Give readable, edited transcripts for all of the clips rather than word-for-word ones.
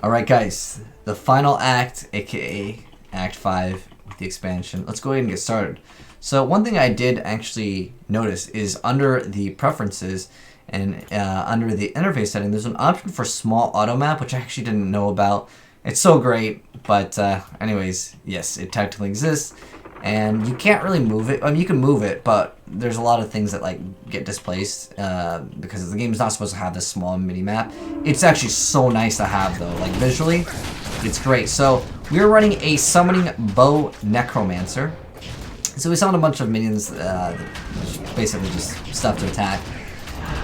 Alright guys, the final act, aka Act 5 with the expansion. Let's go ahead and get started. So one thing I did actually notice is under the preferences and under the interface setting, there's an option for small auto map, which I actually didn't know about. It's so great, but anyways, yes, it technically exists. And you can't really move it. I mean, you can move it, but there's a lot of things that like get displaced because the game's not supposed to have this small mini map. It's actually so nice to have though. Like visually, it's great. So we're running a summoning bow necromancer. So we summoned a bunch of minions, basically just stuff to attack,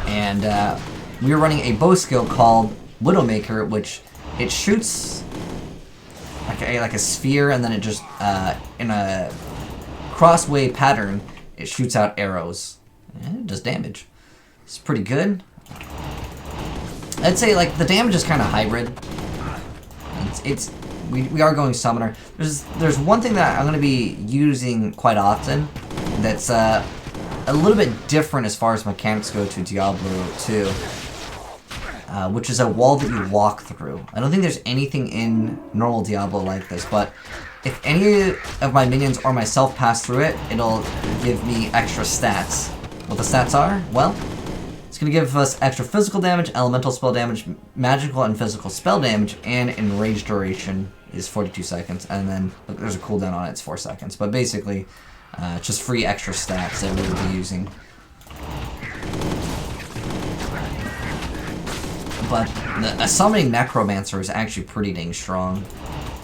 and we were running a bow skill called Widowmaker, which it shoots like a sphere, and then it just in a crossway pattern, it shoots out arrows and it does damage. It's pretty good. I'd say like the damage is kind of hybrid. We are going summoner. There's one thing that I'm going to be using quite often that's a little bit different as far as mechanics go to Diablo 2. Which is a wall that you walk through. I don't think there's anything in normal Diablo like this, but if any of my minions or myself pass through it, it'll give me extra stats. What the stats are? Well, it's going to give us extra physical damage, elemental spell damage, magical and physical spell damage, and enraged duration is 42 seconds, and then there's a cooldown on it, it's 4 seconds. But basically, just free extra stats that we will be using. But a summoning necromancer is actually pretty dang strong.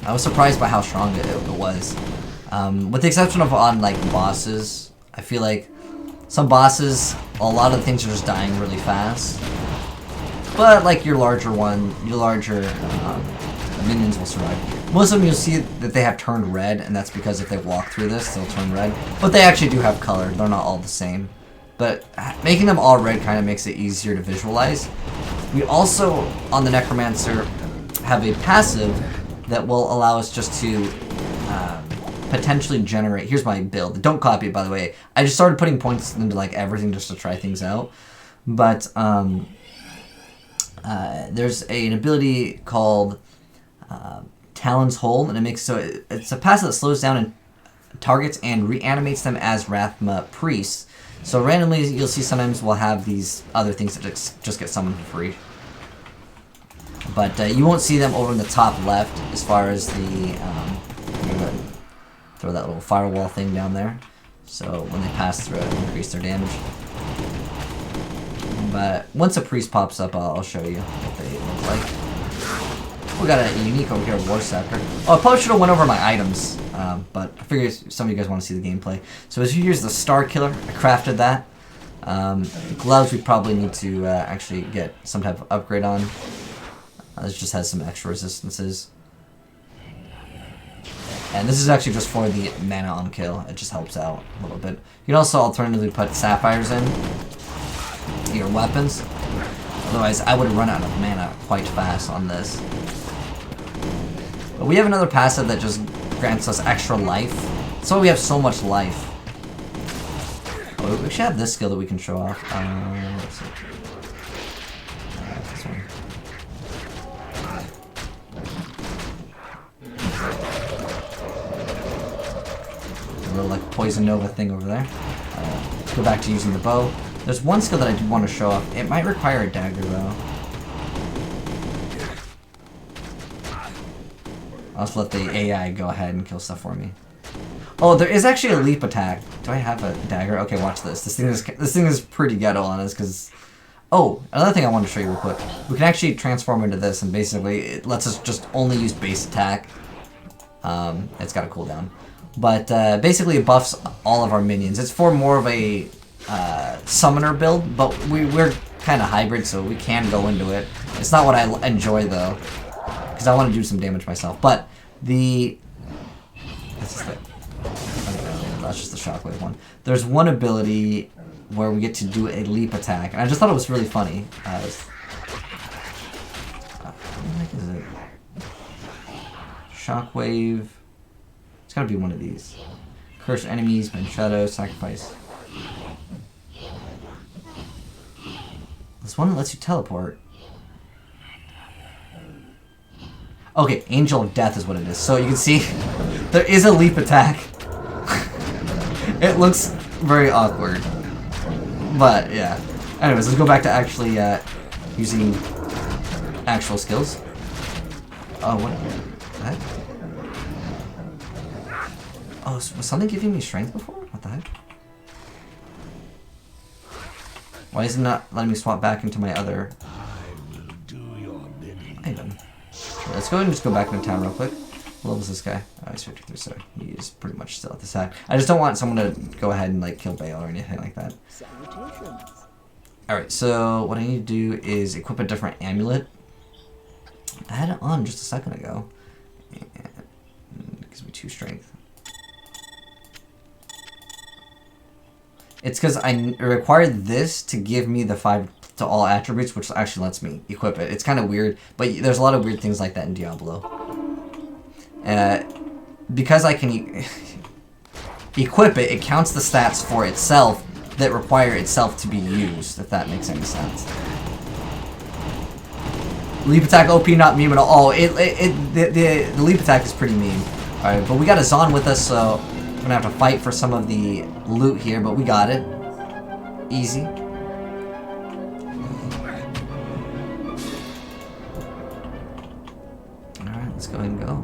I was surprised by how strong it was. With the exception of on like bosses, I feel like some bosses, a lot of things are just dying really fast. But like your larger minions will survive. Most of them you'll see that they have turned red, and that's because if they walk through this, they'll turn red. But they actually do have color. They're not all the same. But making them all red kind of makes it easier to visualize. We also, on the Necromancer, have a passive that will allow us just to potentially generate... Here's my build. Don't copy it, by the way. I just started putting points into like everything just to try things out. But there's an ability called Talon's Hold, and it makes it's a passive that slows down targets and reanimates them as Rathma priests. So randomly, you'll see sometimes we'll have these other things that just get summoned for free. But you won't see them over in the top left as far as the... throw that little firewall thing down there. So when they pass through it, increase their damage. But once a priest pops up, I'll show you what they look like. We got a unique over here, War Scepter. Oh, I probably should have went over my items. But I figured some of you guys want to see the gameplay. So as you use the Star Killer, I crafted that. The gloves we probably need to actually get some type of upgrade on. This just has some extra resistances. And this is actually just for the mana on kill. It just helps out a little bit. You can also alternatively put sapphires in your weapons. Otherwise, I would run out of mana quite fast on this. But we have another passive that just grants us extra life. That's why we have so much life. Oh, we should have this skill that we can show off. Let's see. This one. A little like Poison Nova thing over there. Go back to using the bow. There's one skill that I do want to show off. It might require a dagger though. I'll just let the AI go ahead and kill stuff for me. Oh, there is actually a leap attack. Do I have a dagger? Okay, watch this. This thing is pretty ghetto on us because... Oh, another thing I want to show you real quick. We can actually transform into this, and basically it lets us just only use base attack. It's got a cooldown. But basically it buffs all of our minions. It's for more of a summoner build, but we're kind of hybrid, so we can go into it. It's not what I enjoy though, because I want to do some damage myself. But the... That's just the shockwave one. There's one ability where we get to do a leap attack, and I just thought it was really funny. What the heck is it? Shockwave. It's gotta be one of these. Curse enemies, bend shadow, sacrifice. This one lets you teleport. Okay, Angel of Death is what it is. So you can see there is a leap attack. It looks very awkward. But yeah. Anyways, let's go back to actually using actual skills. Oh, what? Oh, was something giving me strength before? What the heck? Why is it not letting me swap back into my other item? Sure, let's go ahead and just go back into town real quick. What level is this guy? Oh, he's 53, so he is pretty much still at the side. I just don't want someone to go ahead and like kill Baal or anything like that. Alright, so what I need to do is equip a different amulet. I had it on just a second ago. And it gives me 2 strength. It's because I required this to give me the 5 to all attributes, which actually lets me equip it. It's kind of weird, but there's a lot of weird things like that in Diablo. Because I can equip it, it counts the stats for itself that require itself to be used, if that makes any sense. Leap attack OP, not meme at all. The leap attack is pretty mean. Alright, but we got a Zon with us, so we're gonna have to fight for some of the loot here, but we got it. Easy. Alright, let's go ahead and go.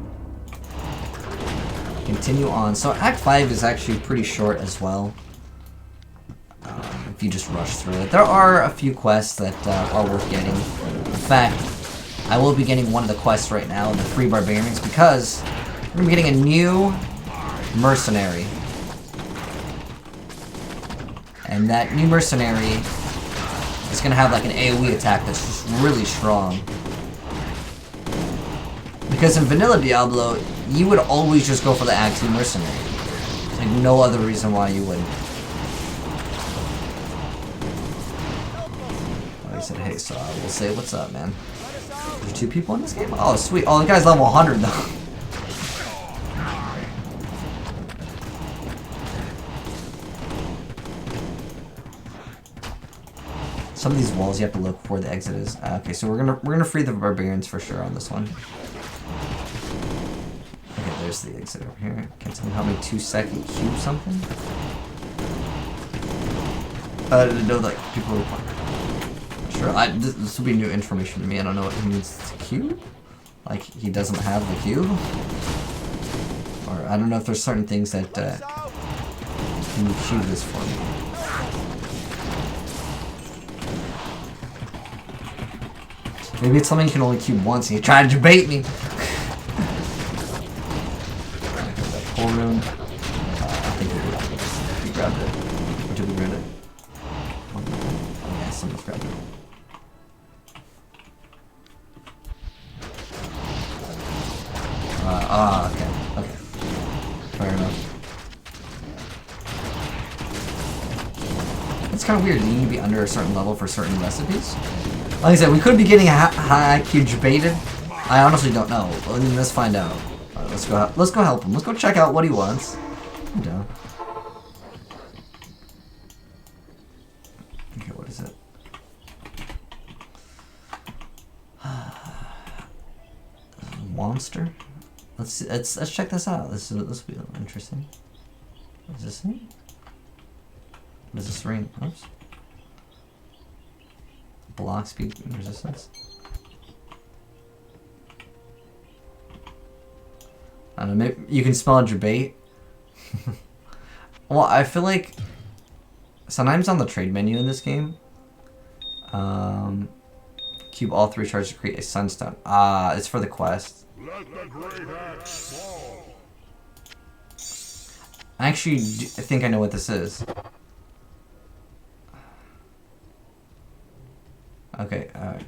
Continue on. So Act 5 is actually pretty short as well. If you just rush through it. There are a few quests that are worth getting. In fact, I will be getting one of the quests right now, the Free Barbarians, because we're going to be getting a new Mercenary. And that new Mercenary is going to have like an AoE attack that's just really strong. Because in vanilla Diablo, you would always just go for the Act 2 Mercenary. There's like no other reason why you wouldn't. Oh, he said, hey, so I will say, what's up, man? There's 2 people in this game? Oh, sweet. Oh, the guy's level 100, though. Some of these walls you have to look where the exit is. Okay, so we're gonna free the barbarians for sure on this one. Okay, there's the exit over here. Can someone help me 2-second cube something? I didn't know that people were playing. Sure, this will be new information to me. I don't know what he means to cube. Like he doesn't have the cube, or I don't know if there's certain things that can cube this for me. Maybe it's something you can only cube once and you tried to bait me. Pull rune. I think we grabbed it. Or did we grab it? Oh yeah, someone's grabbed it. Okay. Okay. Fair enough. It's kind of weird. Do you need to be under a certain level for certain recipes? Like I said, we could be getting high IQ baited. I honestly don't know. Let's find out. Right, let's go help him. Let's go check out what he wants. I'm down. Okay, what is it? Monster. Let's check this out. This will be interesting. What is this thing? What is this ring? Oops. Block speed resistance. I don't know, maybe you can spell your bait. Well, I feel like sometimes on the trade menu in this game, cube all 3 charges to create a sunstone. Ah, it's for the quest. Let the great axe fall. I actually think I know what this is. Okay, alright.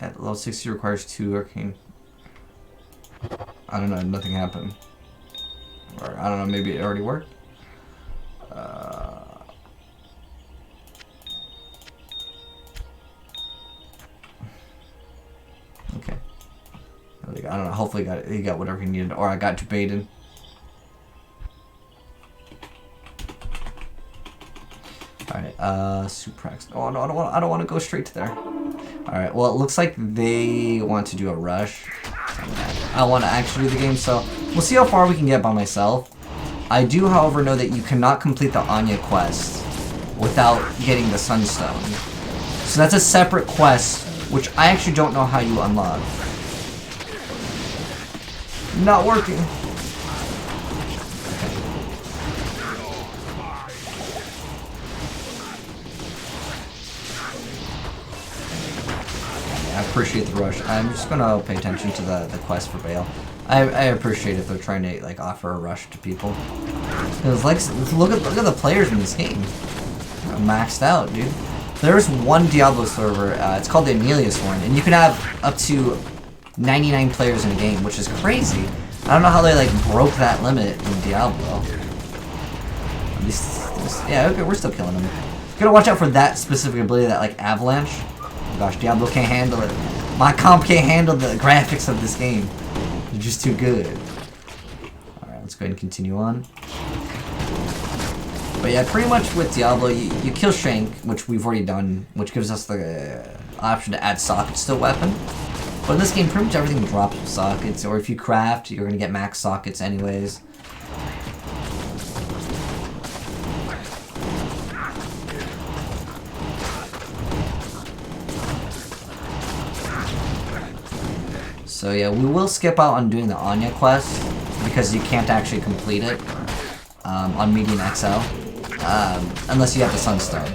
At level 60 requires 2 arcane. I don't know, nothing happened. Or, I don't know, maybe it already worked? Okay. Oh, they got I don't know. Hopefully he got whatever he needed, or I got debated. Alright, Suprax. Oh no, I don't want to go straight to there. Alright, well it looks like they want to do a rush. I want to actually do the game, so we'll see how far we can get by myself. I do, however, know that you cannot complete the Anya quest without getting the Sunstone. So that's a separate quest, which I actually don't know how you unlock. Not working. I appreciate the rush. I'm just gonna pay attention to the quest for Baal. I appreciate if they're trying to like offer a rush to people. Cause like look at the players in this game. They're maxed out, dude. There's one Diablo server. It's called the Amelius one, and you can have up to 99 players in a game, which is crazy. I don't know how they like broke that limit in Diablo. At least, yeah, okay, we're still killing them. You gotta watch out for that specific ability, that like avalanche. Oh gosh, Diablo can't handle it. My comp can't handle the graphics of this game. They're just too good. Alright, let's go ahead and continue on. But yeah, pretty much with Diablo, you kill Shank, which we've already done, which gives us the option to add sockets to a weapon. But in this game, pretty much everything drops with sockets, or if you craft, you're going to get max sockets anyways. So yeah, we will skip out on doing the Anya quest, because you can't actually complete it on Medium XL, unless you have the Sunstone.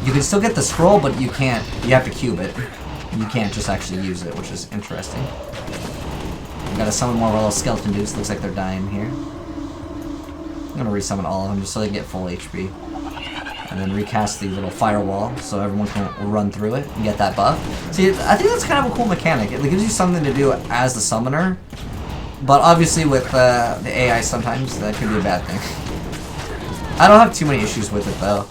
You can still get the scroll, but you can't, you have to cube it. You can't just actually use it, which is interesting. We gotta summon more little skeleton dudes, looks like they're dying here. I'm gonna resummon all of them just so they get full HP. And then recast the little firewall so everyone can run through it and get that buff. See, I think that's kind of a cool mechanic. It gives you something to do as the summoner, but obviously with the AI sometimes that could be a bad thing. I don't have too many issues with it though.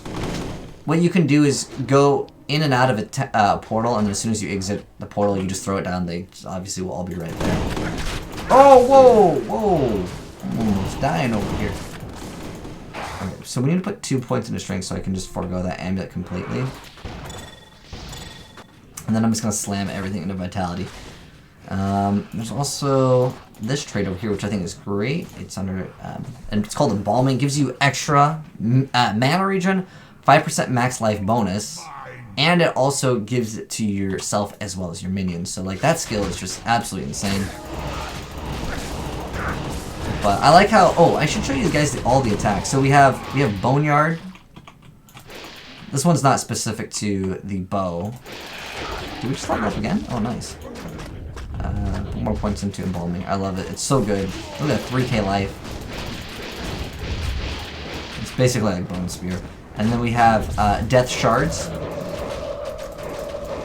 What you can do is go in and out of a portal, and then as soon as you exit the portal, you just throw it down. They obviously will all be right there. Oh, whoa, whoa! I'm almost dying over here. Okay, so we need to put 2 points into strength so I can just forego that amulet completely. And then I'm just going to slam everything into vitality. There's also this trait over here, which I think is great. It's under, and it's called Embalming. It gives you extra mana regen, 5% max life bonus, and it also gives it to yourself as well as your minions. So like that skill is just absolutely insane. But I like how, oh, I should show you guys all the attacks. So we have Boneyard. This one's not specific to the bow. Did we just level up again? Oh, nice. Put more points into Embalming. I love it. It's so good. Look at that 3k life. It's basically like Bone Spear. And then we have Death Shards.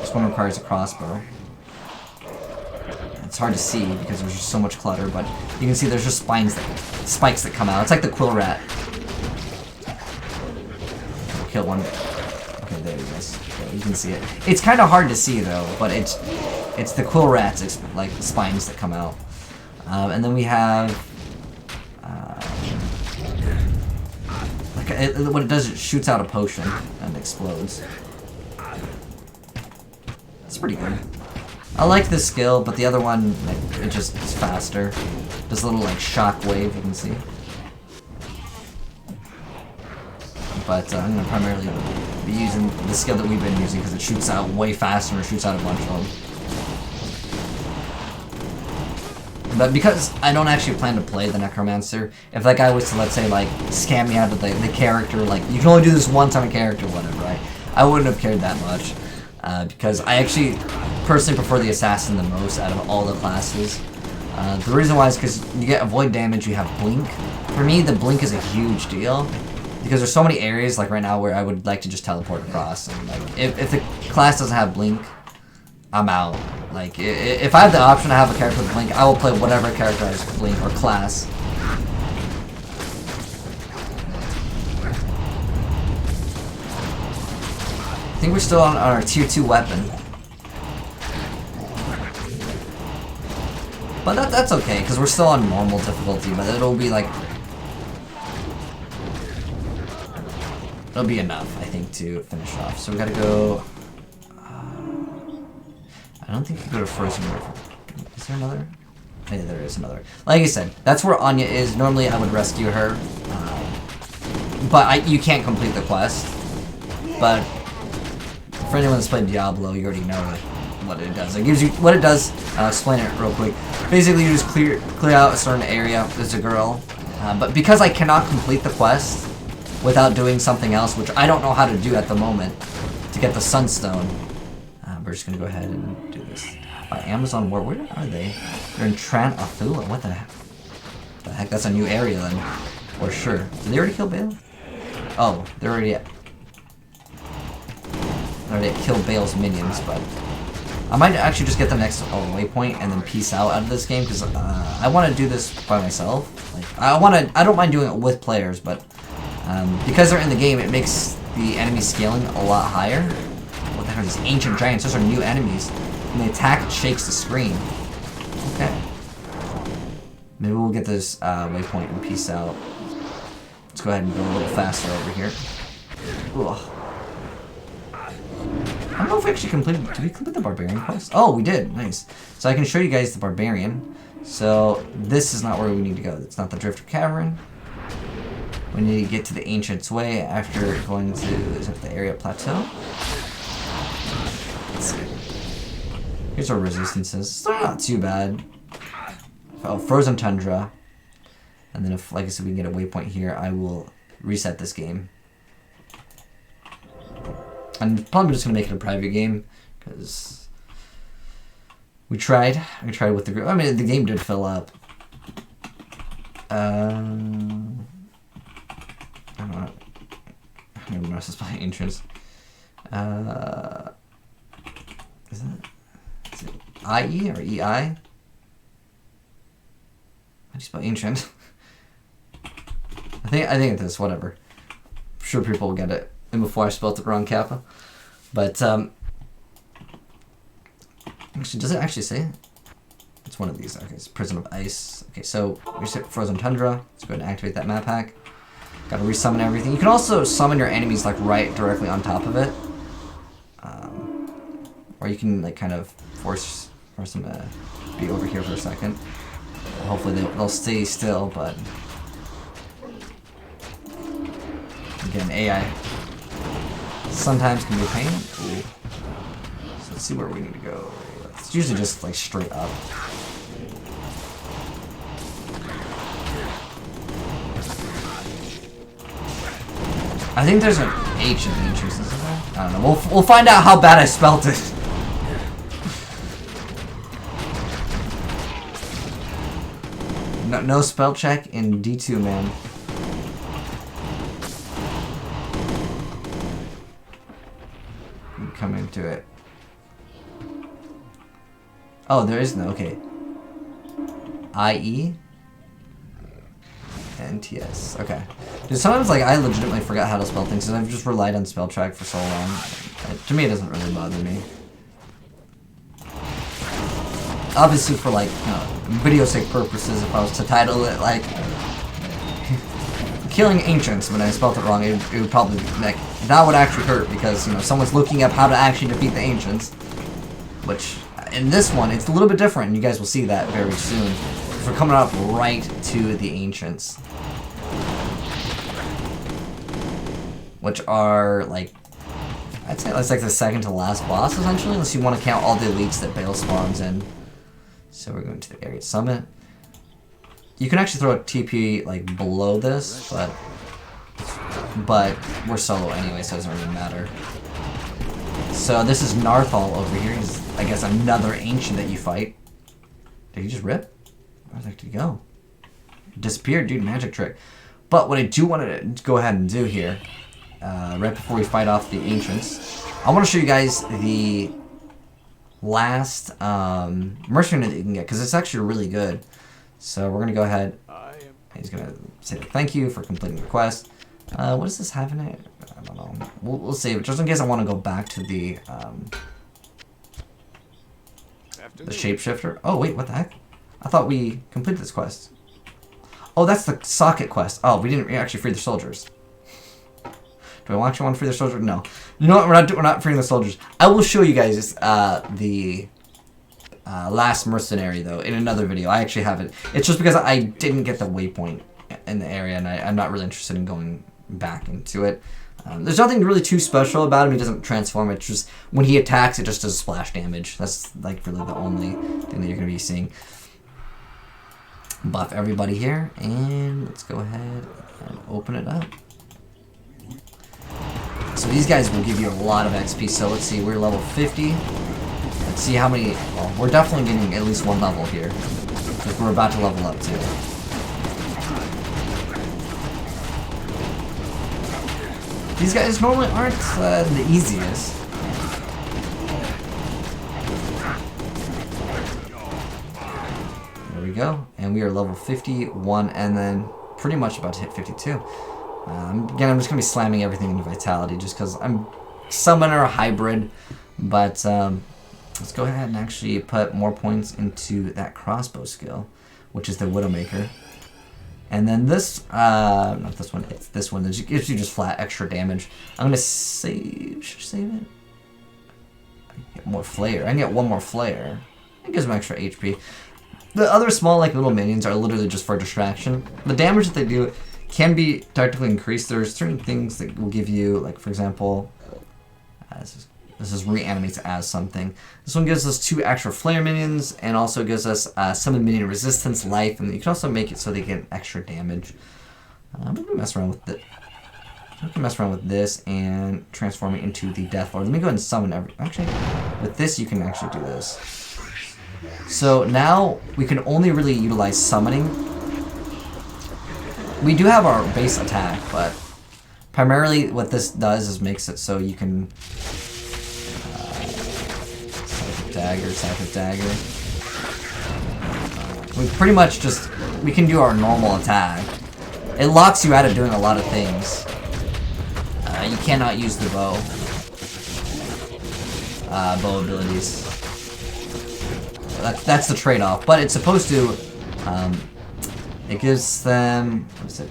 This one requires a crossbow. It's hard to see because there's just so much clutter, but you can see there's just spikes that come out. It's like the Quill Rat. I'll kill one. Okay, there he is. Okay, you can see it. It's kind of hard to see though, but it's the Quill Rats, it's like the spines that come out. And then we have what it does, it shoots out a potion and explodes. It's pretty good. I like this skill, but the other one, like, it's faster. This little like shock wave, you can see. But I'm gonna primarily be using the skill that we've been using because it shoots out way faster and it shoots out a bunch of them. But because I don't actually plan to play the Necromancer, if that guy was to, let's say, like, scam me out of the character, like, you can only do this once on a character or whatever, right? I wouldn't have cared that much. Because I actually personally prefer the Assassin the most out of all the classes. The reason why is because you get avoid damage, you have Blink. For me, the Blink is a huge deal. Because there's so many areas, like right now, where I would like to just teleport across. And, like, if the class doesn't have Blink, I'm out. Like, if I have the option to have a character with Blink, I will play whatever character has Blink or class. I think we're still on our tier 2 weapon. But that's okay, because we're still on normal difficulty, but it'll be like... It'll be enough, I think, to finish off. So we gotta go... I don't think you can go to Frozen River. Is there another? Oh, yeah, there is another. Like I said, that's where Anya is. Normally I would rescue her. But you can't complete the quest. But for anyone that's played Diablo, you already know what it does. It gives you what it does. I'll explain it real quick. Basically, you just clear out a certain area. There's a girl, but because I cannot complete the quest without doing something else, which I don't know how to do at the moment, to get the Sunstone, we're just gonna go ahead and do this. Amazon War. Where are they? They're in Tran Athula. What the heck? The heck? That's a new area then, for sure. Did they already kill Baal? Oh, they're already at. Killed Baal's minions, but I might actually just get the next waypoint and then peace out of this game because I want to do this by myself. Like I don't mind doing it with players, but because they're in the game, it makes the enemy scaling a lot higher. What the heck are these ancient giants? Those are new enemies. When they attack, it shakes the screen. Okay. Maybe we'll get this waypoint and peace out. Let's go ahead and go a little faster over here. Ugh. I don't know if we actually completed... Did we complete the Barbarian quest? Oh, we did. Nice. So I can show you guys the Barbarian. So this is not where we need to go. It's not the Drifter Cavern. We need to get to the Ancient's Way after going to... Is it the area plateau? Let's see. Here's our resistances. They're not too bad. Oh, Frozen Tundra. And then if, like I said, we can get a waypoint here, I will reset this game. I'm probably just going to make it a private game, because we tried. We tried with the group. I mean, the game did fill up. I don't know. I don't even know how to spell entrance. Is it I-E or E-I? How do you spell ancient? I think it's this, whatever. I'm sure people will get it. And before I spelled it wrong, Kappa. But, actually, does it actually say it? It's one of these. Okay, it's Prison of Ice. Okay, so here's Frozen Tundra. Let's go ahead and activate that map pack. Gotta resummon everything. You can also summon your enemies, like, right directly on top of it. Or you can, like, kind of force them to be over here for a second. Hopefully they'll stay still, but... Again, AI sometimes can be a pain. Ooh. So let's see where we need to go. It's usually just like straight up. I think there's an H in the entrance, isn't there? I don't know. We'll find out how bad I spelt it. No spell check in D2, man. Come into it. Oh, there is no. Okay. I-E? N-T-S. Okay. Dude, sometimes, like, I legitimately forgot how to spell things, and I've just relied on spell check for so long. To me, it doesn't really bother me. Obviously, for, like, you know, video sake purposes, if I was to title it, like, Killing Ancients, when I spelled it wrong, it would probably, like, that would actually hurt, because, you know, someone's looking up how to actually defeat the Ancients. Which, in this one, it's a little bit different, and you guys will see that very soon. We're coming up right to the Ancients. Which are, like, I'd say that's like the second to last boss, essentially, unless you want to count all the elites that Baal spawns in. So we're going to the area summit. You can actually throw a TP, like, below this, but we're solo anyway, so it doesn't really matter. So this is Narthal over here. He's, I guess, another ancient that you fight. Did he just rip? Where the heck did he go? Disappeared, dude. Magic trick. But what I do want to go ahead and do here, right before we fight off the ancients, I want to show you guys the last mercenary that you can get, because it's actually really good. So we're gonna go ahead. He's gonna say thank you for completing the quest. What does this have in it? I don't know. We'll save it just in case I want to go back to the shapeshifter. Oh wait, what the heck? I thought we completed this quest. Oh, that's the socket quest. Oh, we didn't actually free the soldiers. Do I actually want to free the soldiers? No. You know what? We're not freeing the soldiers. I will show you guys the last mercenary though in another video. I actually have it. It's just because I didn't get the waypoint in the area, and I'm not really interested in going back into it. There's nothing really too special about him. He doesn't transform. It's just when he attacks, it just does splash damage. That's like really the only thing that you're gonna be seeing. Buff everybody here, and let's go ahead and open it up. So these guys will give you a lot of XP. So let's see, we're level 50. Let's see how many. Well, we're definitely getting at least one level here, because we're about to level up too. These guys normally aren't the easiest. There we go, and we are level 51, and then pretty much about to hit 52. Again, I'm just gonna be slamming everything into vitality, just because I'm summoner hybrid. But let's go ahead and actually put more points into that crossbow skill, which is the Widowmaker. And then this, not this one, it's this one that gives you just flat extra damage. I'm gonna save, should I save it? I can get more flare. I can get one more flare. It gives me extra HP. The other small, like, little minions are literally just for distraction. The damage that they do can be tactically increased. There's certain things that will give you, like, for example, this is reanimates as something. This one gives us 2 extra flare minions, and also gives us summon minion resistance, life, and you can also make it so they get extra damage. I'm gonna mess around with it. I can mess around with this and transform it into the Death Lord. Let me go ahead and summon every. Actually, with this you can actually do this. So now we can only really utilize summoning. We do have our base attack, but primarily what this does is makes it so you can Psychic Dagger. We pretty much just, we can do our normal attack. It locks you out of doing a lot of things. You cannot use the bow abilities. That's the trade-off, but it's supposed to, it gives them, what is it?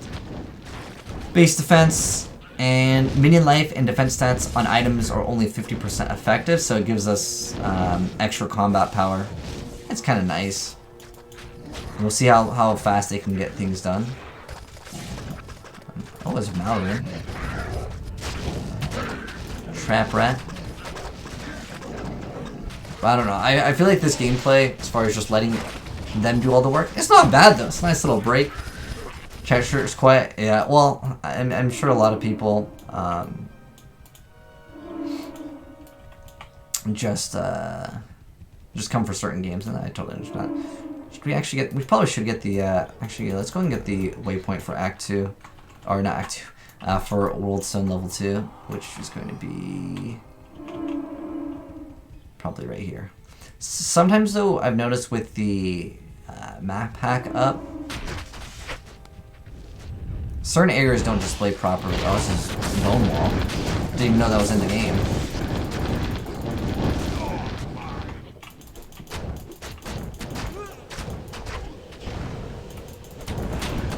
Base defense, and minion life and defense stats on items are only 50% effective, so it gives us extra combat power. It's kind of nice. And we'll see how fast they can get things done. Oh, it's Mallory. Trap Rat. I don't know. I feel like this gameplay, as far as just letting them do all the work, it's not bad though. It's a nice little break. Cheshire is quiet. Yeah, well, I'm sure a lot of people just come for certain games, and I totally understand. Should we actually get? We probably should get the. Actually, let's go and get the waypoint for Act 2, or not Act 2, for Worldstone Level 2, which is going to be probably right here. Sometimes though, I've noticed with the map pack up, certain areas don't display properly. Oh, this is Bone Wall. Didn't even know that was in the game.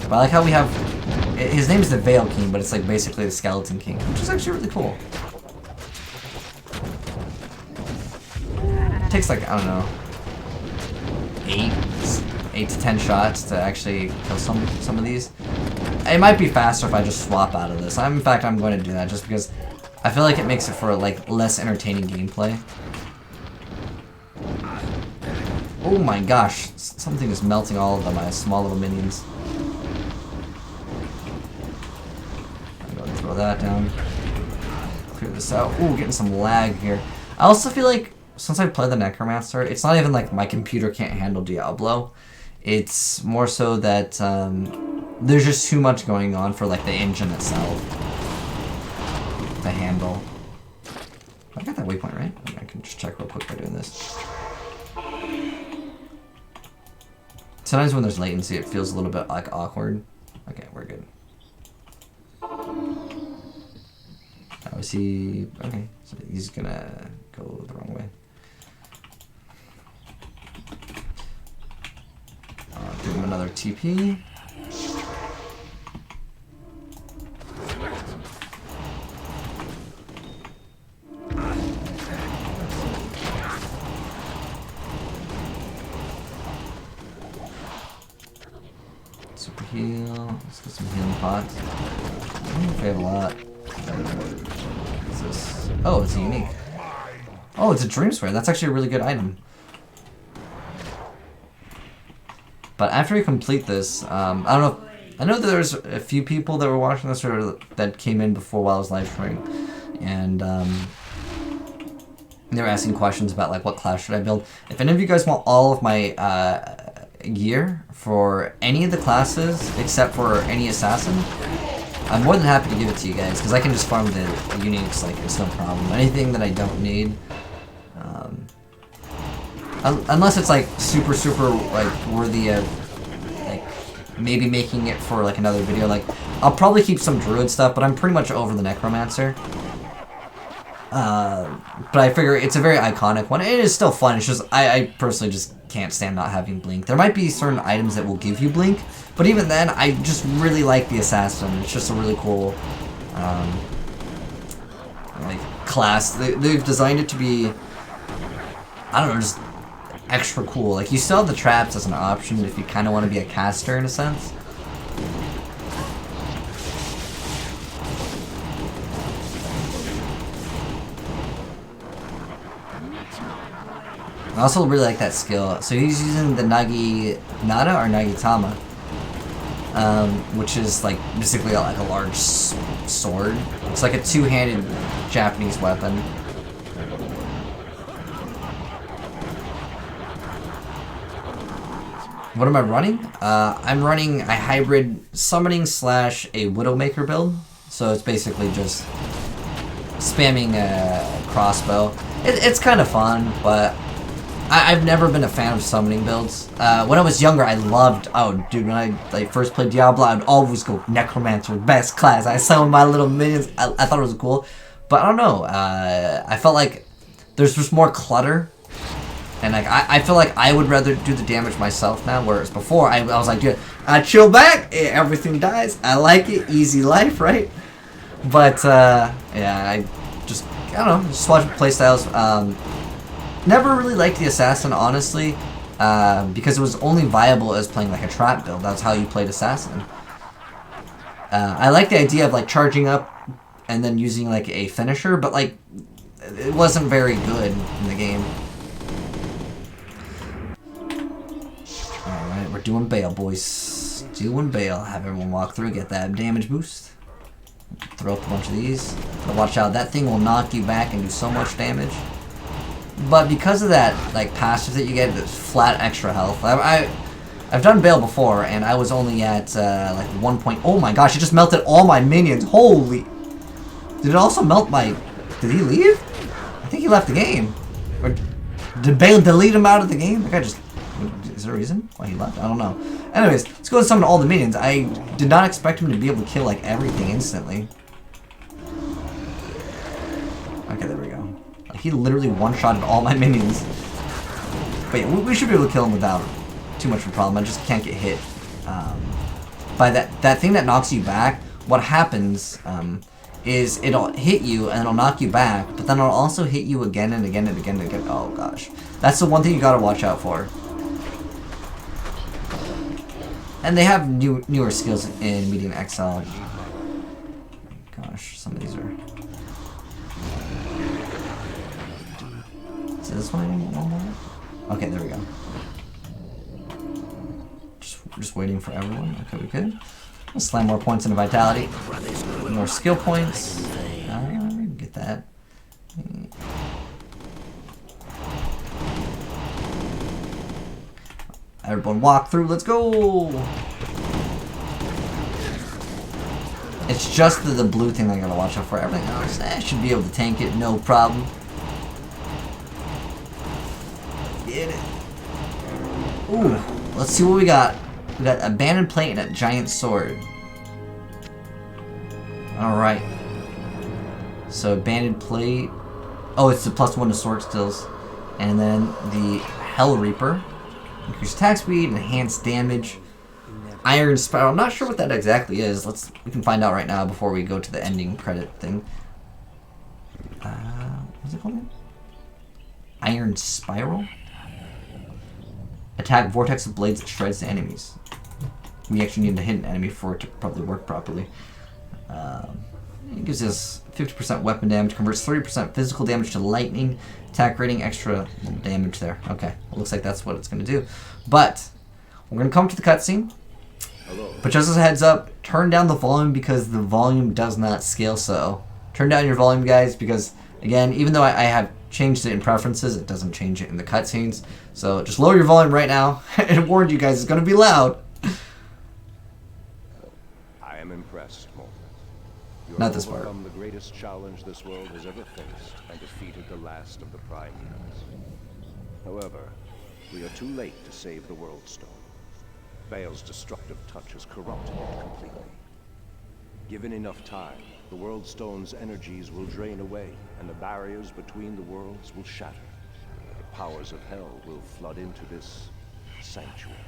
But I like how we have, his name is the Veil King, but it's like basically the Skeleton King, which is actually really cool. It takes like, I don't know, 8 to 10 shots to actually kill some of these. It might be faster if I just swap out of this. In fact, I'm going to do that just because I feel like it makes it for like less entertaining gameplay. Oh my gosh, something is melting all of my small little minions. I'm going to throw that down. Clear this out. Ooh, getting some lag here. I also feel like since I play the Necromancer, it's not even like my computer can't handle Diablo. It's more so that there's just too much going on for like the engine itself to handle. I got that waypoint right? I can just check real quick by doing this. Sometimes when there's latency, it feels a little bit like awkward. Okay, we're good. How is he? Okay, so he's gonna go the wrong way. Give him another TP. Super heal. Let's get some healing pots. I don't know if we have a lot. What's this? Oh, it's a unique. Oh, it's a dream square. That's actually a really good item. But after we complete this, I don't know. I know that there's a few people that were watching this or that came in before while I was live streaming, and they were asking questions about like what class should I build. If any of you guys want all of my gear for any of the classes except for any assassin, I'm more than happy to give it to you guys because I can just farm the uniques like it's no problem. Anything that I don't need. Unless it's like super like worthy of like maybe making it for like another video. Like I'll probably keep some druid stuff, but I'm pretty much over the necromancer. But I figure it's a very iconic one. It is still fun. It's just I personally just can't stand not having blink. There might be certain items that will give you blink, but even then I just really like the assassin. It's just a really cool like class. They've designed it to be, I don't know, just extra cool. Like you still have the traps as an option if you kind of want to be a caster in a sense. I also really like that skill. So he's using the Nagi Nada or Nagitama, which is like basically like a large sword. It's like a two-handed Japanese weapon. What am I running? I'm running a hybrid summoning slash a Widowmaker build. So it's basically just spamming a crossbow. It's kind of fun, but I've never been a fan of summoning builds. When I was younger, I loved, oh dude, when I first played Diablo, I'd always go Necromancer, best class. I summoned my little minions. I thought it was cool. But I don't know, I felt like there's just more clutter. And like I feel like I would rather do the damage myself now, whereas before I was like, dude, I chill back, everything dies. I like it, easy life, right? But yeah, I don't know, just watch playstyles. Never really liked the assassin, honestly, because it was only viable as playing like a trap build. That's how you played assassin. I like the idea of like charging up and then using like a finisher, but like it wasn't very good in the game. Alright, we're doing Baal, boys. Doing Baal. Have everyone walk through, get that damage boost. Throw up a bunch of these. But watch out, that thing will knock you back and do so much damage. But because of that, like, passive that you get, it's flat extra health. I've done Baal before, and I was only at, like, 1 point... Oh my gosh, it just melted all my minions. Holy... Did it also melt my... Did he leave? I think he left the game. Or did Baal delete him out of the game? Like, I just... Is there a reason why he left? I don't know. Anyways, let's go and summon all the minions. I did not expect him to be able to kill, like, everything instantly. Okay, there we go. Like, he literally one-shotted all my minions. But yeah, we should be able to kill him without too much of a problem. I just can't get hit by that thing that knocks you back. What happens is it'll hit you and it'll knock you back, but then it'll also hit you again and again and again and again. Oh gosh. That's the one thing you gotta watch out for. And they have newer skills in Medium XL. Gosh, some of these are... Is this one more? Okay, there we go. Just waiting for everyone. Okay, we good. Let's slam more points into Vitality. More skill points. Get that. Everyone walk through, let's go! It's just the blue thing I gotta watch out for. Everything else, I should be able to tank it, no problem. Get it. Ooh, let's see what we got. We got a banded plate and a giant sword. Alright. So, banded plate. Oh, it's the +1 to sword skills. And then the Hell Reaper. Increased attack speed, enhanced damage. Iron Spiral. I'm not sure what that exactly is. We can find out right now before we go to the ending credit thing. What's it called? Iron Spiral? Attack Vortex of Blades that shreds the enemies. We actually need to hit an enemy for it to probably work properly. It gives us 50% weapon damage, converts 30% physical damage to lightning, attack rating, extra little damage there. Okay, it looks like that's what it's going to do. But we're going to come to the cutscene. But just as a heads up, turn down the volume because the volume does not scale. So turn down your volume, guys, because again, even though I have changed it in preferences, it doesn't change it in the cutscenes. So just lower your volume right now. I warned you guys, it's going to be loud. I am impressed, Mortal. You Not have this part. overcome the greatest challenge this world has ever faced and defeated the last of the Prime Units. However, we are too late to save the World Stone. Baal's destructive touch has corrupted it completely. Given enough time, the World Stone's energies will drain away, and the barriers between the worlds will shatter. The powers of hell will flood into this sanctuary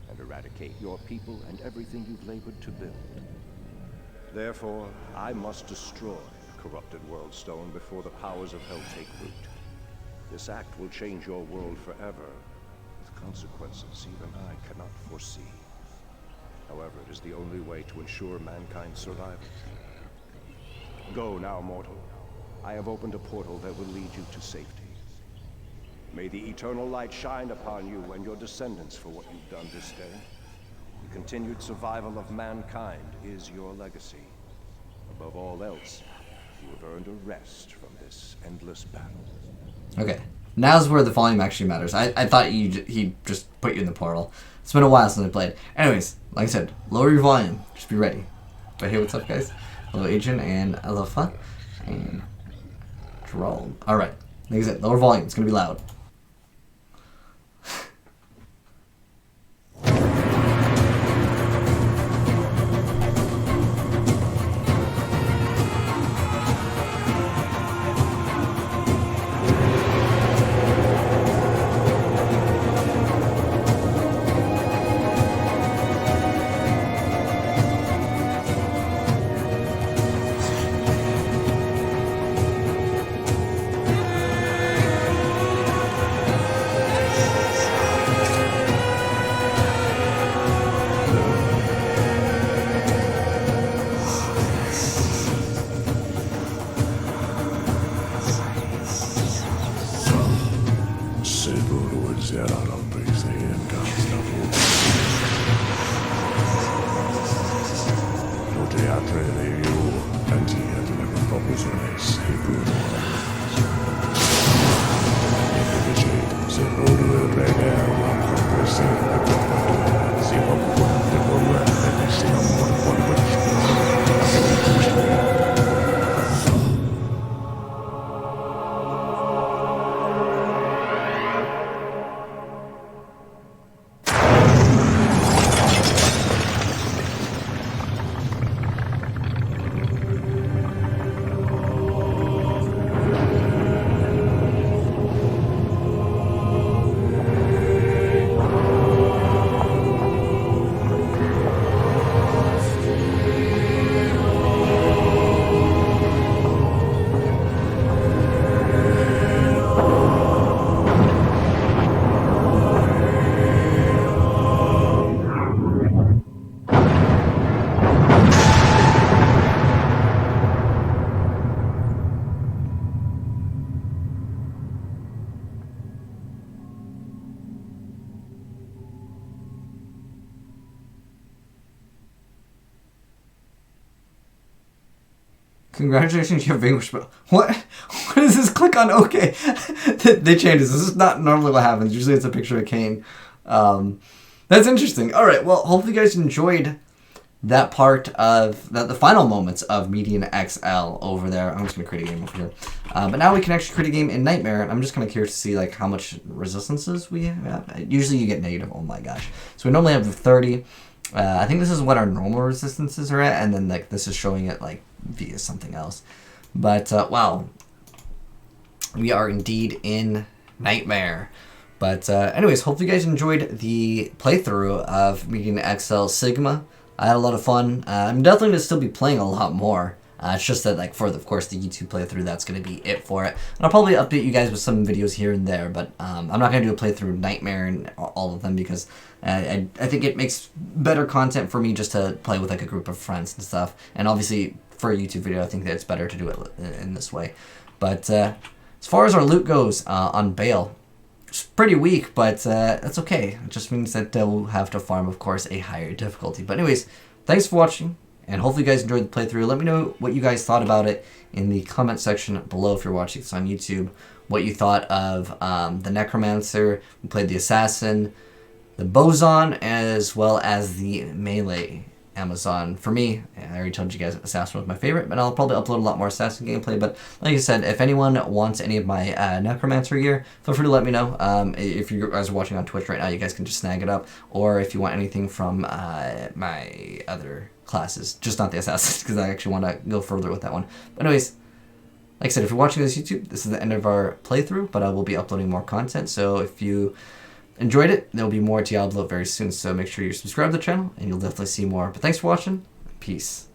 and eradicate your people and everything you've labored to build. Therefore, I must destroy the corrupted World Stone before the powers of hell take root. This act will change your world forever, with consequences even I cannot foresee. However, it is the only way to ensure mankind's survival. Go now, mortal. I have opened a portal that will lead you to safety. May the eternal light shine upon you and your descendants for what you've done this day. The continued survival of mankind is your legacy. Above all else, you have earned a rest from this endless battle. Okay, now's where the volume actually matters. I thought he just put you in the portal. It's been a while since I played. Anyways, like I said, lower your volume. Just be ready. But hey, what's up, guys? Hello, Agent and Alofa and Jerome. All right, like I said, lower volume. It's gonna be loud. Congratulations, you have vanquished. What? What is this? Click on OK. They changed this. This is not normally what happens. Usually it's a picture of Cain. That's interesting. All right. Well, hopefully you guys enjoyed that part of the final moments of Median XL over there. I'm just going to create a game over here. But now we can actually create a game in Nightmare. I'm just kind of curious to see like how much resistances we have. Usually you get negative. Oh my gosh. So we normally have 30. I think this is what our normal resistances are at. And then like this is showing it like via something else. But wow. We are indeed in Nightmare. But anyways, hopefully you guys enjoyed the playthrough of meeting XL Sigma. I had a lot of fun. I'm definitely going to still be playing a lot more. It's just that, like, for, of course, the YouTube playthrough, that's going to be it for it. And I'll probably update you guys with some videos here and there, but I'm not going to do a playthrough Nightmare and all of them because I think it makes better content for me just to play with, like, a group of friends and stuff. And obviously, for a YouTube video, I think that it's better to do it in this way. But as far as our loot goes on Baal, it's pretty weak, but that's okay. It just means that we'll have to farm, of course, a higher difficulty. But anyways, thanks for watching. And hopefully you guys enjoyed the playthrough. Let me know what you guys thought about it in the comment section below if you're watching this on YouTube. What you thought of the Necromancer. We played the Assassin, the Boson, as well as the Melee Amazon. For me, I already told you guys Assassin was my favorite, but I'll probably upload a lot more Assassin gameplay. But like I said, if anyone wants any of my Necromancer gear, feel free to let me know. If you guys are watching on Twitch right now, you guys can just snag it up. Or if you want anything from my other classes, just not the Assassins, because I actually want to go further with that one. But anyways, like I said, if you're watching this YouTube, this is the end of our playthrough, but I will be uploading more content. So if you enjoyed it, there'll be more Diablo very soon. So make sure you subscribe to the channel, and you'll definitely see more. But thanks for watching. Peace.